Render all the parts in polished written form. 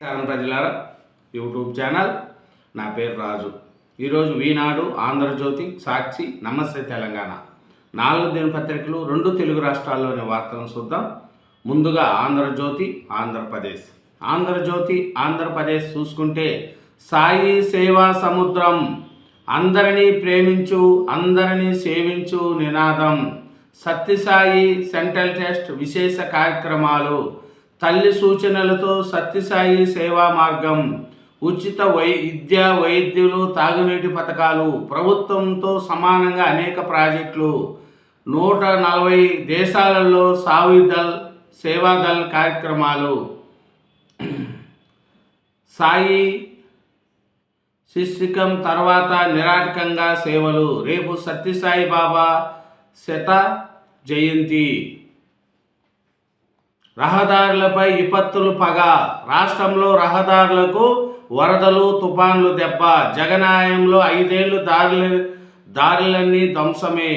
నమస్కారం ప్రజలారా, YouTube channel. నా పేరు రాజు. ఈరోజు ఈనాడు, ఆంధ్రజ్యోతి, సాక్షి, నమస్తే తెలంగాణ 4 దినపత్రికలు 2 తెలుగు రాష్ట్రాల్లోని వార్తలను చూద్దాం. ముందుగా ఆంధ్రజ్యోతి ఆంధ్రప్రదేశ్. ఆంధ్రప్రదేశ్ చూసుకుంటే సాయి సేవా సముద్రం, అందరినీ ప్రేమించు, అందరినీ సేవించు నినాదం, సత్యసాయి సెంట్రల్ టెస్ట్ విశేష కార్యక్రమాలు, తల్లి సూచనలతో సత్యసాయి సేవా మార్గం, ఉచిత విద్య, వైద్యులు, తాగునీటి పథకాలు, ప్రభుత్వంతో సమానంగా అనేక ప్రాజెక్టులు, 140 దేశాలలో సేవాదల్ కార్యక్రమాలు, సాయి శిష్యకం తర్వాత నిరాటకంగా సేవలు, రేపు సత్యసాయి బాబా శత జయంతి, రహదారులపై విపత్తులు పగ, రాష్ట్రంలో రహదారులకు వరదలు, తుఫాన్లు దెబ్బ, జగనాయంలో 5 ఏళ్లు దారులన్నీ ధ్వంసమే,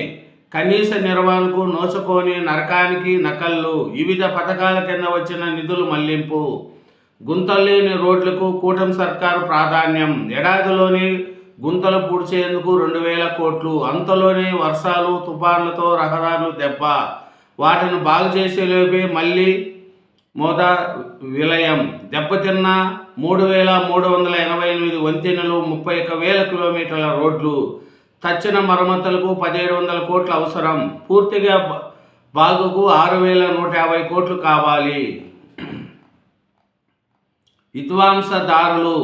కనీస నిర్వహణకు నోచుకోని నరకానికి నకళ్ళు, వివిధ పథకాల కింద వచ్చిన నిధులు మళ్లింపు, గుంతలేని రోడ్లకు కూటమి సర్కారు ప్రాధాన్యం, ఏడాదిలోని గుంతలు పూడ్చేందుకు 2000 కోట్లు, అంతలోనే వర్షాలు తుఫాన్లతో రహదారులు దెబ్బ, వాటిని బాగు చేసేలోపే మళ్ళీ విలయం, దెబ్బతిన్న 3388 వంతెనలు, 31,000 కిలోమీటర్ల రోడ్లు, తక్షణ మరమ్మతులకు 1700 కోట్లు అవసరం, పూర్తిగా బాగుకు 6150 కోట్లు కావాలి. విధ్వంసదారులు,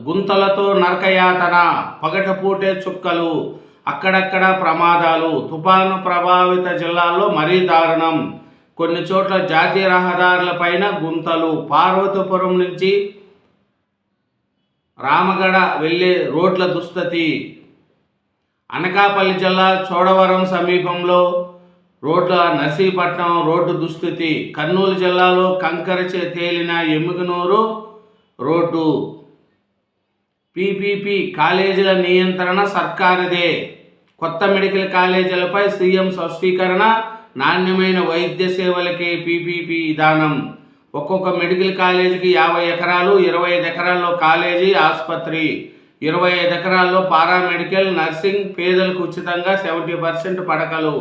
గుంతలతో నరకయాతన, పగటపూటే చుక్కలు, అక్కడక్కడ ప్రమాదాలు, తుఫాను ప్రభావిత జిల్లాల్లో మరీ దారుణం, కొన్ని చోట్ల జాతీయ రహదారులపైన గుంతలు, పార్వతీపురం నుంచి రామగడ వెళ్ళే రోడ్ల దుస్థితి, అనకాపల్లి జిల్లా చోడవరం సమీపంలో నర్సీపట్నం రోడ్డు దుస్థితి, కర్నూలు జిల్లాలో కంకర తేలిన ఎమ్మిగనూరు రోడ్డు, పీపీపీ కాలేజీల నియంత్రణ సర్కారుదే, కొత్త మెడికల్ కాలేజీలపై సీఎం స్పష్టీకరణ, నాణ్యమైన వైద్య సేవలకే పీపీపీ విధానం, ఒక్కొక్క మెడికల్ కాలేజీకి 50 ఎకరాలు, 25 ఎకరాల్లో కాలేజీ ఆసుపత్రి, 25 ఎకరాల్లో పారామెడికల్, నర్సింగ్, పేదలకు ఉచితంగా 70% పడకలు,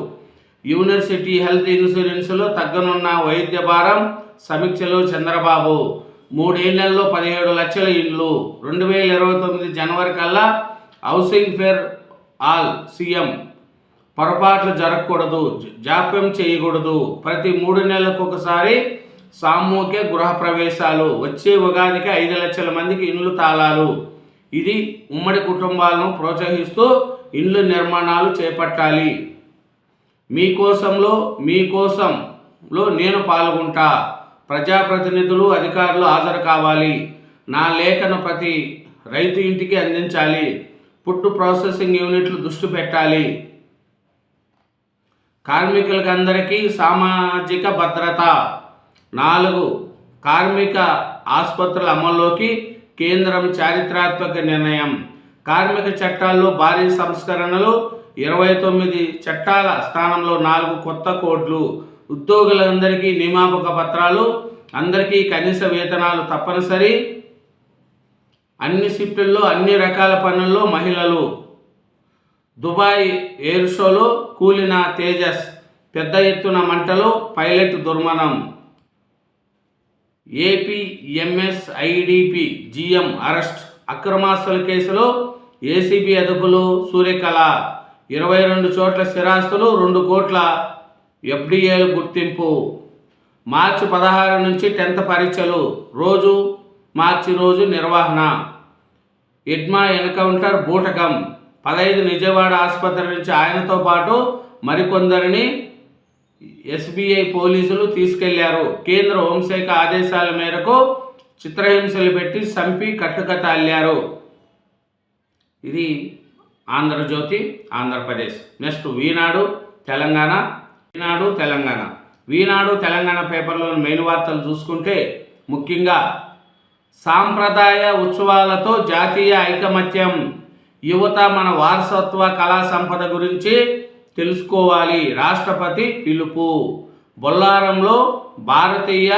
యూనివర్సిటీ హెల్త్ ఇన్సూరెన్స్లో తగ్గనున్న వైద్య భారం, సమీక్షలో చంద్రబాబు, 3 ఏళ్లలో 17 లక్షల ఇండ్లు, 2029 జనవరి కల్లా హౌసింగ్ ఫెర్ ఆల్, సీఎం పొరపాట్లు జరగకూడదు, జాప్యం చేయకూడదు, ప్రతి 3 నెలలకు ఒకసారి సామూహిక గృహ ప్రవేశాలు, వచ్చే ఉగాదికి 5 లక్షల మందికి ఇండ్లు తాళాలు, ఇది ఉమ్మడి కుటుంబాలను ప్రోత్సహిస్తూ ఇండ్లు నిర్మాణాలు చేపట్టాలి, మీకోసంలో నేను పాల్గొంటా, ప్రజాప్రతినిధులు, అధికారులు హాజరు కావాలి, నా లేఖను ప్రతి రైతు ఇంటికి అందించాలి, ఫుడ్ ప్రాసెసింగ్ యూనిట్లు దృష్టి పెట్టాలి, కార్మికులకు అందరికీ సామాజిక భద్రత, 4 కార్మిక ఆసుపత్రుల అమల్లోకి కేంద్రం చారిత్రాత్మక నిర్ణయం, కార్మిక చట్టాల్లో భారీ సంస్కరణలు, 29 చట్టాల స్థానంలో 4 కొత్త కోడ్లు, ఉద్యోగులందరికీ నియామక పత్రాలు, అందరికీ కనీస వేతనాలు తప్పనిసరి, అన్ని షిఫ్టుల్లో అన్ని రకాల పనుల్లో మహిళలు, దుబాయ్ ఎయిర్ షోలో కూలిన తేజస్, పెద్ద ఎత్తున మంటలు, పైలట్ దుర్మరణం, ఏపీఎంఎస్ఐడిపి జీఎం అరెస్ట్, అక్రమాస్తుల కేసులో ఏసీబీ అదుపులో సూర్యకళ, 22 చోట్ల స్థిరాస్తులు, 2 కోట్ల ఎఫ్డిఏలు గుర్తింపు, మార్చి 16 నుంచి 10th పరీక్షలు, మార్చి రోజు నిర్వహణ, ఎడ్మా ఎన్కౌంటర్ బూటకం, 15 నిజవాడ ఆసుపత్రి నుంచి ఆయనతో పాటు మరికొందరిని ఎస్బీఐ పోలీసులు తీసుకెళ్లారు, కేంద్ర హోంశాఖ ఆదేశాల మేరకు చిత్రహింసలు పెట్టి చంపి కట్టుకథ అల్లారు. ఇది ఆంధ్రజ్యోతి ఆంధ్రప్రదేశ్. నెక్స్ట్ ఈనాడు తెలంగాణ పేపర్లోని మెయిన్ వార్తలు చూసుకుంటే ముఖ్యంగా సాంప్రదాయ ఉత్సవాలతో జాతీయ ఐకమత్యం, యువత మన వారసత్వ కళా సంపద గురించి తెలుసుకోవాలి, రాష్ట్రపతి పిలుపు, బొల్లారంలో భారతీయ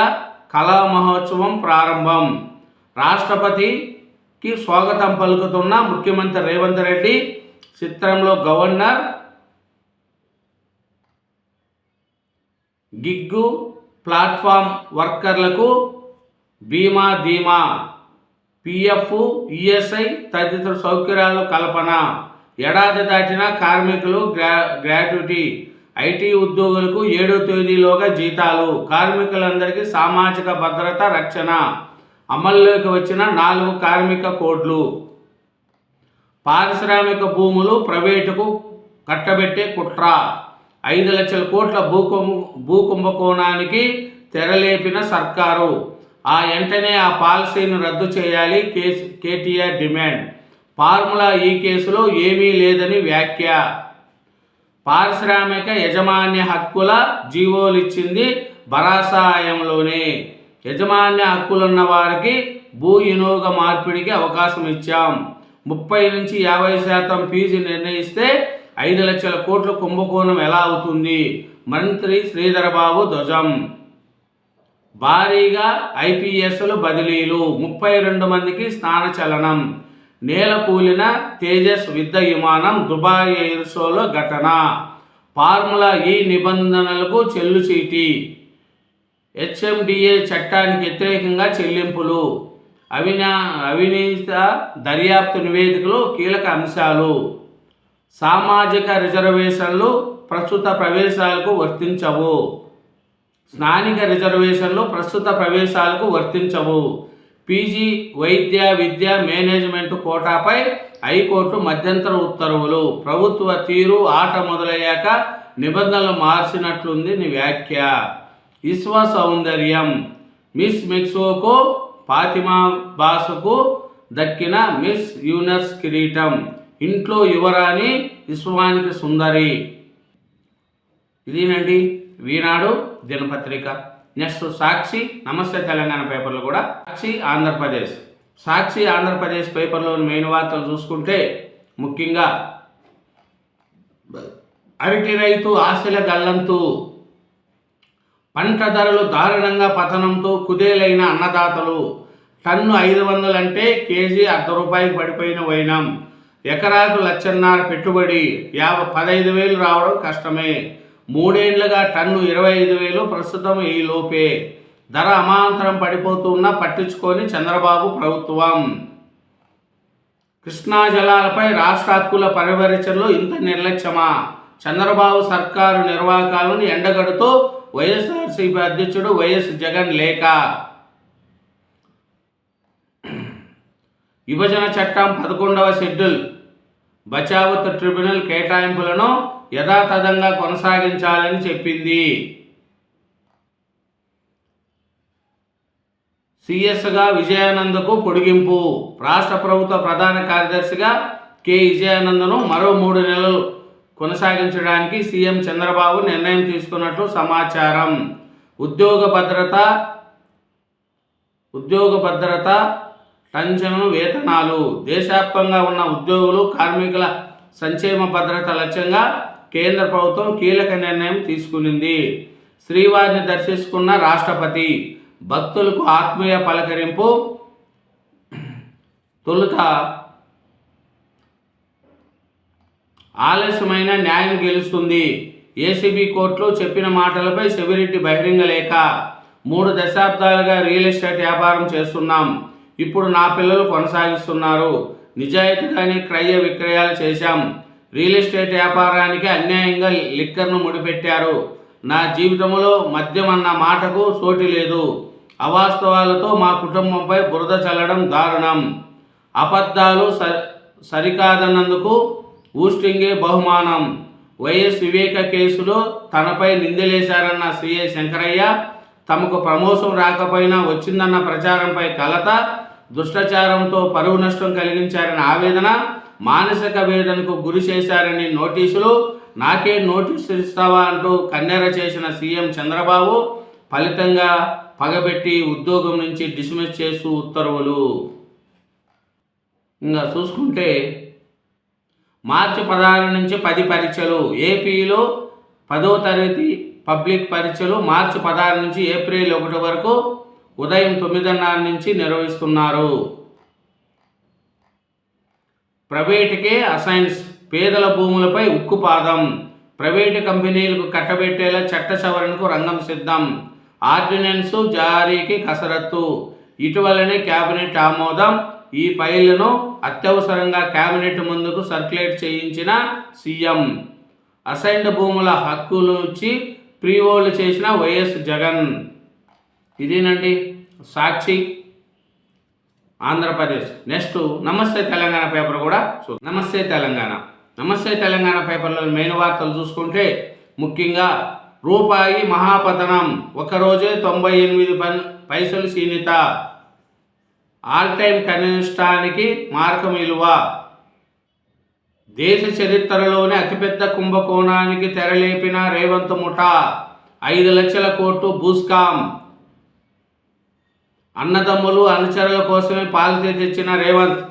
కళా మహోత్సవం ప్రారంభం, రాష్ట్రపతికి స్వాగతం పలుకుతున్న ముఖ్యమంత్రి రేవంత్ రెడ్డి. చిత్రంలో గవర్నర్, గిగ్గు ప్లాట్ఫామ్ వర్కర్లకు బీమా ధీమా, పిఎఫ్, ఈఎస్ఐ తదితర సౌకర్యాలు కల్పన. ఏడాది దాటిన కార్మికులు గ్రాట్యుటీ. ఐటీ ఉద్యోగులకు 7వ తేదీలోగా జీతాలు. కార్మికులందరికీ సామాజిక భద్రత రక్షణ. అమల్లోకి వచ్చిన 4 కార్మిక కోడ్లు. పారిశ్రామిక భూములు ప్రైవేటుకు కట్టబెట్టే కుట్ర. 5 లక్షల కోట్ల భూ కుంభకోణానికి తెరలేపిన సర్కారు. వెంటనే ఆ పాలసీని రద్దు చేయాలి కేటీఆర్ డిమాండ్. ఫార్ములా ఈ కేసులో ఏమీ లేదని వ్యాఖ్య. పారిశ్రామిక యాజమాన్య హక్కుల జీవోలిచ్చింది భరాసాయంలోనే. యాజమాన్య హక్కులున్న వారికి భూ వినియోగ మార్పిడికి అవకాశం ఇచ్చాం. 30 నుంచి 50% ఫీజు నిర్ణయిస్తే 5 లక్షల కోట్ల కుంభకోణం ఎలా అవుతుంది? మంత్రి శ్రీధరబాబు ధ్వజం. భారీగా ఐపీఎస్లు బదిలీలు. 32 మందికి స్థానచలనం. నేల కూలిన తేజస్ యుద్ధ విమానం. దుబాయ్ ఎయిర్ షోలో ఘటన. ఫార్ములా ఈ నిబంధనలకు చెల్లుచీటి. హెచ్ఎండిఏ చట్టానికి వ్యతిరేకంగా చెల్లింపులు. అవినీతి దర్యాప్తు నివేదికలు కీలక అంశాలు. సామాజిక రిజర్వేషన్లు ప్రస్తుత ప్రవేశాలకు వర్తించవు. స్థానిక రిజర్వేషన్లు ప్రస్తుత ప్రవేశాలకు వర్తించవు. పీజీ వైద్య విద్య మేనేజ్మెంట్ కోటాపై హైకోర్టు మధ్యంతర ఉత్తర్వులు. ప్రభుత్వ తీరు ఆట మొదలయ్యాక నిబంధనలు మార్చినట్లుంది వ్యాఖ్య. విశ్వ సౌందర్యం. మిస్ మెక్సికో ఫాతిమా బాసుకు దక్కిన మిస్ యూనివర్స్ కిరీటం. ఇంట్లో యువరాణి, విశ్వానికి సుందరి. ఇదేనండి ఈనాడు దినపత్రిక. నెక్స్ట్ సాక్షి, నమస్తే తెలంగాణ పేపర్లు కూడా. సాక్షి ఆంధ్రప్రదేశ్ పేపర్లోని మెయిన్ వార్తలు చూసుకుంటే ముఖ్యంగా అరటి రైతు ఆశల గల్లంతు. పంట ధరలు దారుణంగా పతనంతో కుదేలైన అన్నదాతలు. టన్ను 500 అంటే కేజీ ₹1.5 పడిపోయిన వైనం. ఎకరాకు 1,50,000 పెట్టుబడి 15,000 రావడం కష్టమే. 3 ఏళ్లుగా టన్ను 25,000. ప్రస్తుతం ఈ లోపే. ధర అమాంతరం పడిపోతున్నా పట్టించుకొని చంద్రబాబు ప్రభుత్వం. కృష్ణా జలాలపై రాష్ట్ర హక్కుల పరిరక్షణలో ఇంత నిర్లక్ష్యమా? చంద్రబాబు సర్కారు నిర్వాహకాలను ఎండగడుతూ వైఎస్ఆర్సీపీ అధ్యక్షుడు వైఎస్ జగన్ లేఖ. విభజన చట్టం 11వ షెడ్యూల్ బచావత్ ట్రిబ్యునల్ కేటాయింపులను యథాతథంగా కొనసాగించాలని చెప్పింది. సిఎస్గా విజయానందకు పొడిగింపు. రాష్ట్ర ప్రభుత్వ ప్రధాన కార్యదర్శిగా కె విజయానందను మరో 3 నెలలు కొనసాగించడానికి సీఎం చంద్రబాబు నిర్ణయం తీసుకున్నట్లు సమాచారం. ఉద్యోగ భద్రత టెన్షన్లు, వేతనాలు. దేశవ్యాప్తంగా ఉన్న ఉద్యోగులు, కార్మికుల సంక్షేమ భద్రత లక్ష్యంగా కేంద్ర ప్రభుత్వం కీలక నిర్ణయం తీసుకునింది. శ్రీవారిని దర్శించుకున్న రాష్ట్రపతి. భక్తులకు ఆత్మీయ పలకరింపు. తొలుత ఆలస్యమైన న్యాయం గెలుస్తుంది. ఏసీబీ కోర్టులో చెప్పిన మాటలపై శివిరెడ్డి బహిరంగ లేఖ. 3 దశాబ్దాలుగా రియల్ ఎస్టేట్ వ్యాపారం చేస్తున్నాం. ఇప్పుడు నా పిల్లలు కొనసాగిస్తున్నారు. నిజాయితీగానే క్రయ విక్రయాలు చేశాం. రియల్ ఎస్టేట్ వ్యాపారానికి అన్యాయంగా లిక్కర్ను ముడిపెట్టారు. నా జీవితంలో మద్యం అన్న మాటకు సోటి లేదు. అవాస్తవాలతో మా కుటుంబంపై బురద చల్లడం దారుణం. అబద్ధాలు సరికాదన్నందుకు ఊస్టింగే బహుమానం. వైఎస్ వివేక కేసులో తనపై నిందలేశారన్న సిఐ శంకరయ్య. తమకు ప్రమోషన్ రాకపోయినా వచ్చిందన్న ప్రచారంపై కలత. దుష్టచారంతో పరువు నష్టం కలిగించారని ఆవేదన. మానసిక వేదనకు గురి చేశారని నోటీసులు. నాకే నోటీసులు ఇస్తావా అంటూ కన్నెర చేసిన సీఎం చంద్రబాబు. ఫలితంగా పగబెట్టి ఉద్యోగం నుంచి డిస్మిస్ చేస్తూ ఉత్తర్వులు. ఇంకా చూసుకుంటే మార్చి 16 నుంచి 10 పరీక్షలు. ఏపీలో 10వ తరగతి పబ్లిక్ పరీక్షలు మార్చి 16 నుంచి ఏప్రిల్ 1 వరకు ఉదయం 9:30 నుంచి నిర్వహిస్తున్నారు. ప్రైవేటుకే అసైన్స్, పేదల భూములపై ఉక్కుపాదం, ప్రైవేటు కంపెనీలకు కట్టబెట్టేలా చట్ట సవరణకు రంగం సిద్ధం, ఆర్డినెన్సు జారీకి కసరత్తు. ఇటీవలనే కేబినెట్ ఆమోదం. ఈ ఫైళ్లను అత్యవసరంగా కేబినెట్ ముందుకు సర్క్యులేట్ చేయించిన సీఎం. అసైన్డ్ భూముల హక్కులు ఇచ్చి ప్రీఓలు చేసిన వైఎస్ జగన్. ఇదేనండి సాక్షి ఆంధ్రప్రదేశ్. నెక్స్ట్ నమస్తే తెలంగాణ పేపర్ కూడా నమస్తే తెలంగాణ పేపర్లో మెయిన్ వార్తలు చూసుకుంటే ముఖ్యంగా రూపాయి మహాపతనం, ఒకరోజే 98 పైసలు క్షీణిత, ఆల్ టైమ్ కనిష్టానికి మార్గం విలువ, దేశ చరిత్రలోనే అతిపెద్ద కుంభకోణానికి తెరలేపిన రేవంత్ ముఠా, 5 లక్షల కోట్లు భూస్కామ్, అన్నదమ్ములు అనుచరుల కోసమే పాలసీ తెచ్చిన రేవంత్,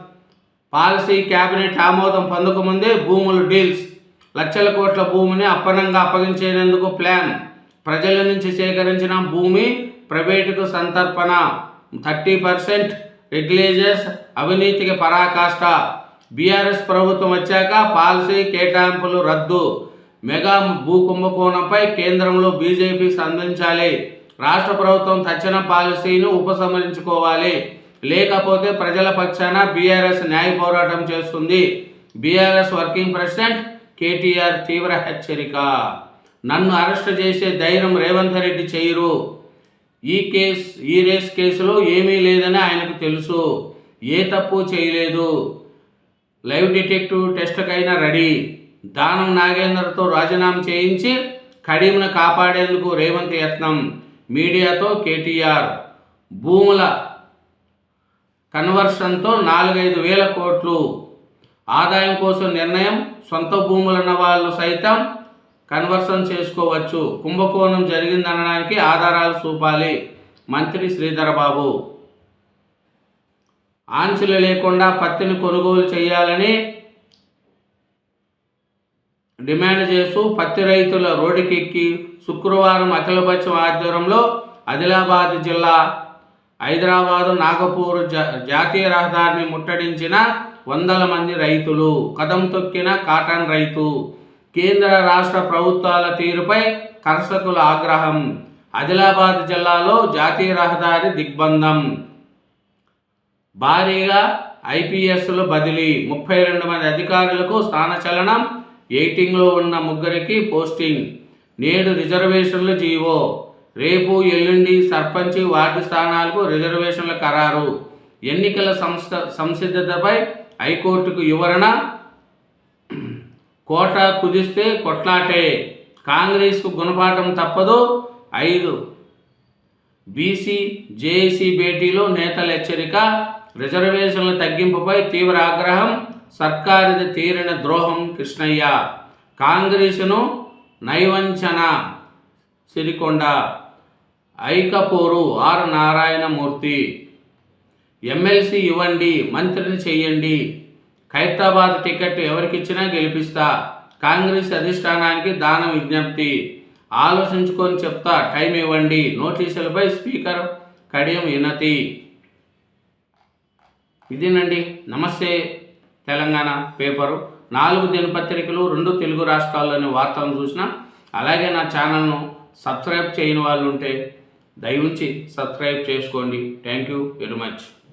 పాలసీ కేబినెట్ ఆమోదం పొందకముందే భూములు డీల్స్, లక్షల కోట్ల భూమిని అప్పనంగా అప్పగించేందుకు ప్లాన్, ప్రజల నుంచి సేకరించిన భూమి ప్రైవేటుకు సంతర్పణ, 30% రెగ్యులేజర్స్, అవినీతికి పరాకాష్ట, బీఆర్ఎస్ ప్రభుత్వం వచ్చాక పాలసీ కేటాయింపులు రద్దు, మెగా భూ కుంభకోణంపై కేంద్రంలో బీజేపీ స్పందించాలి, రాష్ట్ర ప్రభుత్వం తక్షణ పాలసీని ఉపసంహరించుకోవాలి, లేకపోతే ప్రజల పక్షాన బీఆర్ఎస్ న్యాయ పోరాటం చేస్తుంది, బీఆర్ఎస్ వర్కింగ్ ప్రెసిడెంట్ కేటీఆర్ తీవ్ర హెచ్చరిక, నన్ను అరెస్ట్ చేసే ధైర్యం రేవంత్ రెడ్డి చేయరు, ఈ రేస్ కేసులో ఏమీ లేదని ఆయనకు తెలుసు, ఏ తప్పు చేయలేదు, లైవ్ డిటెక్టివ్ టెస్ట్కైనా రెడీ, దానం నాగేందర్తో రాజీనామా చేయించి కడీంను కాపాడేందుకు రేవంత్ యత్నం, మీడియాతో కేటీఆర్, భూముల కన్వర్షన్తో 4-5 వేల కోట్లు ఆదాయం కోసం నిర్ణయం, సొంత భూములున్న వాళ్ళు సైతం కన్వర్షన్ చేసుకోవచ్చు, కుంభకోణం జరిగిందనడానికి ఆధారాలు చూపాలి, మంత్రి శ్రీధరబాబు, ఆంక్షలు లేకుండా పత్తిని కొనుగోలు చేయాలని డిమాండ్ చేస్తూ పత్తి రైతుల రోడ్డుకెక్కి శుక్రవారం అఖిలపక్షం ఆధ్వర్యంలో ఆదిలాబాద్ జిల్లా హైదరాబాదు నాగపూర్ జాతీయ రహదారిని ముట్టడించిన వందల మంది రైతులు, కదం తొక్కిన కాటన్ రైతు, కేంద్ర రాష్ట్ర ప్రభుత్వాల తీరుపై కర్షకుల ఆగ్రహం, ఆదిలాబాద్ జిల్లాలో జాతీయ రహదారి దిగ్బంధం, భారీగా ఐపీఎస్లు బదిలీ, 32 మంది అధికారులకు స్థానచలనం, ఎయిటింగ్లో ఉన్న 3కి పోస్టింగ్, నేడు రిజర్వేషన్లు జీవో, రేపు ఎల్లుండి సర్పంచ్ వార్డు స్థానాలకు రిజర్వేషన్ల ఖరారు, ఎన్నికల సంసిద్ధతపై హైకోర్టుకు వివరణ, కోటా కుదిస్తే కొట్లాటే, కాంగ్రెస్కు గుణపాఠం తప్పదు, 5 బీసీ జేఏసీ భేటీలో నేతల హెచ్చరిక, రిజర్వేషన్ల తగ్గింపుపై తీవ్ర ఆగ్రహం, సర్కారుది తీరిన ద్రోహం కృష్ణయ్య, కాంగ్రెసును నైవంచన సిరికొండ, ఐకపూరు ఆర్ నారాయణమూర్తి, ఎమ్మెల్సీ ఇవ్వండి మంత్రిని చెయ్యండి, ఖైరతాబాద్ టికెట్ ఎవరికిచ్చినా గెలిపిస్తా, కాంగ్రెస్ అధిష్టానానికి దానం విజ్ఞప్తి, ఆలోచించుకొని చెప్తా టైం ఇవ్వండి, నోటీసులపై స్పీకర్ కడియం వినతి. ఇదేనండి నమస్తే తెలంగాణ పేపరు, 4 దినపత్రికలు, 2 తెలుగు రాష్ట్రాల్లోని వార్తలను చూసిన. అలాగే నా ఛానల్ను సబ్స్క్రైబ్ చేయని వాళ్ళు ఉంటే దయవుంచి సబ్స్క్రైబ్ చేసుకోండి. Thank you very much.